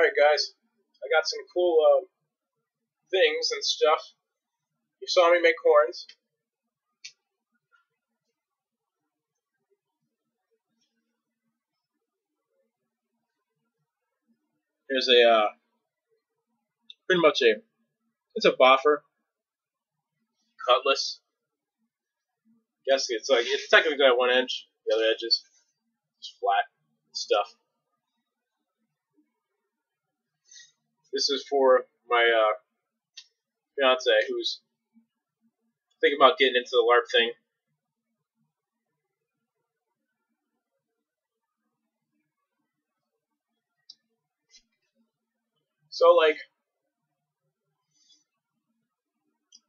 Alright guys, I got some cool things and stuff. You saw me make horns. Here's a, pretty much it's a boffer, cutlass. Guess it's technically got 1 inch, the other edge is just flat stuff. This is for my fiance who's thinking about getting into the LARP thing. So, like,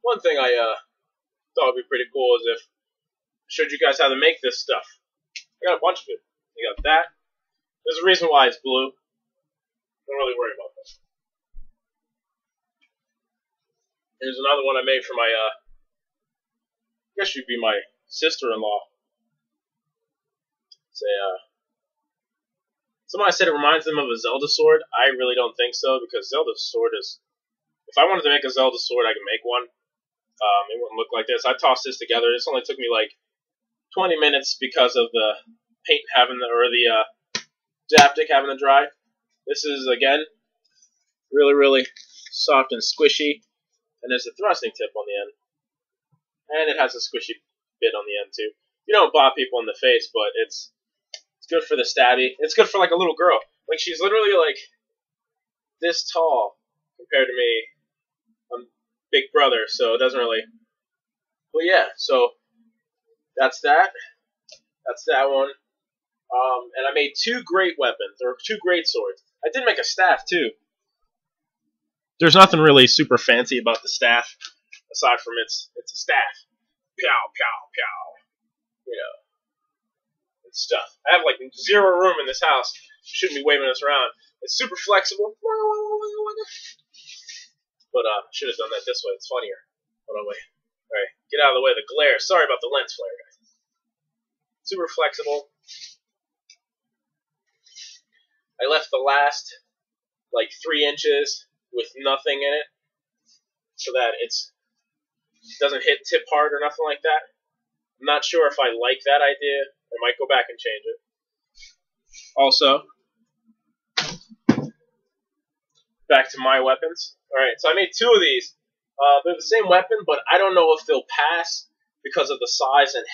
one thing I thought would be pretty cool is if I showed you guys how to make this stuff. I got a bunch of it. I got that. There's a reason why it's blue. Don't really worry about that. Here's another one I made for my, I guess she'd be my sister-in-law. It's someone said it reminds them of a Zelda sword. I really don't think so, because Zelda's sword is, if I wanted to make a Zelda sword, I could make one. It wouldn't look like this. I tossed this together. This only took me like 20 minutes because of the paint having the daptic having to dry. This is, again, really soft and squishy. And there's a thrusting tip on the end. And it has a squishy bit on the end, too. You don't bop people in the face, but it's good for the stabby. It's good for, like, a little girl. Like, she's literally, like, this tall compared to me. I'm big brother, so it doesn't really... Well, yeah, so that's that. That's that one. And I made 2 great weapons, or 2 great swords. I did make a staff, too. There's nothing really super fancy about the staff, aside from it's a staff. Pow, pow, pow. You know, and stuff. I have like 0 room in this house. Shouldn't be waving this around. It's super flexible. But should have done that this way. It's funnier. Hold on, wait. All right, get out of the way of the glare. Sorry about the lens flare, guys. Super flexible. I left the last like 3 inches with nothing in it, so that it doesn't hit tip hard or nothing like that. I'm not sure if I like that idea. I might go back and change it. Also, back to my weapons. Alright, so I made 2 of these. They're the same weapon, but I don't know if they'll pass because of the size and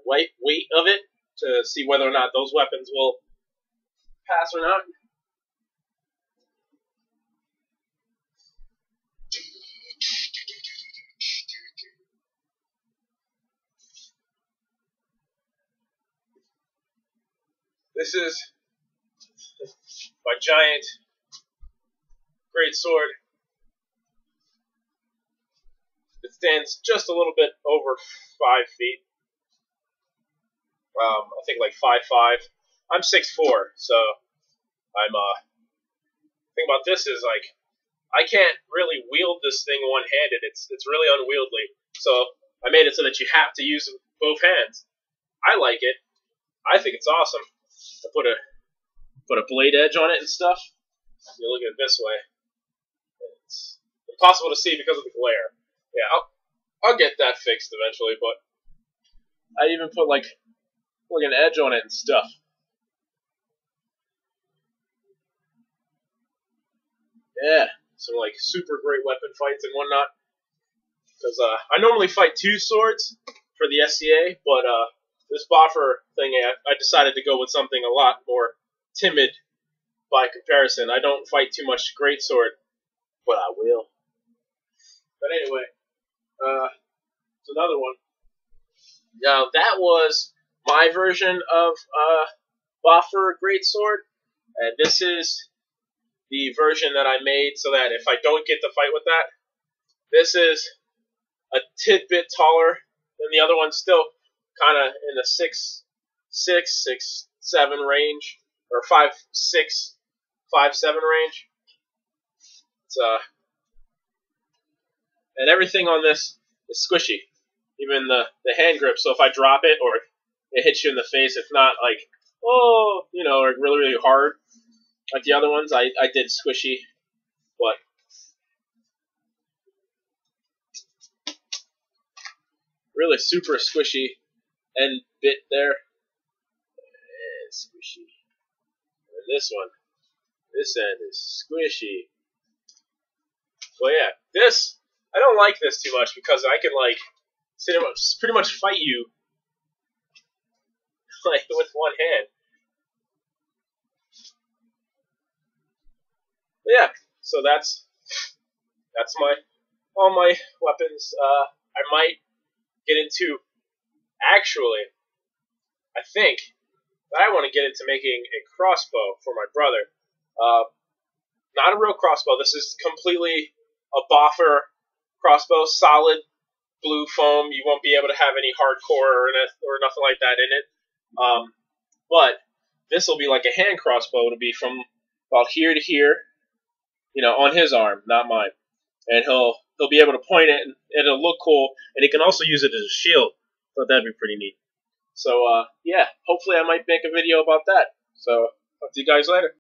weight of it, to see whether or not those weapons will pass or not. This is my giant great sword. It stands just a little bit over 5 feet. I think like 5'5". I'm 6'4", so I'm the thing about this is, like, I can't really wield this thing one-handed. It's really unwieldy. So I made it so that you have to use both hands. I like it. I think it's awesome. I put a blade edge on it and stuff. You look at it this way. It's impossible to see because of the glare. Yeah, I'll get that fixed eventually, but I even put like an edge on it and stuff. Yeah, some like super great weapon fights and whatnot. Because I normally fight 2 swords for the SCA, but this boffer thing, I decided to go with something a lot more timid by comparison. I don't fight too much greatsword, but I will. But anyway, it's another one. Now, that was my version of boffer greatsword, and this is the version that I made so that if I don't get to fight with that, this is a tidbit taller than the other one, still kind of in the 6'7" range, or 5'6", 5'7" range. It's and everything on this is squishy, even the hand grip. So if I drop it or it hits you in the face, it's not like, oh, you know, or really hard. Like the other ones, I did squishy, but really super squishy end bit there. And squishy. And this one, this end is squishy. So yeah, this, I don't like this too much because I can like pretty much fight you like with one hand. But yeah, so that's my all my weapons. I might get into actually. I think that I want to get into making a crossbow for my brother. Not a real crossbow. This is completely a boffer crossbow, solid blue foam. You won't be able to have any hardcore or nothing like that in it. But this will be like a hand crossbow. It'll be from about here to here, on his arm, not mine. And he'll be able to point it, and it'll look cool. And he can also use it as a shield. So that'd be pretty neat. So yeah, hopefully I might make a video about that. So talk to you guys later.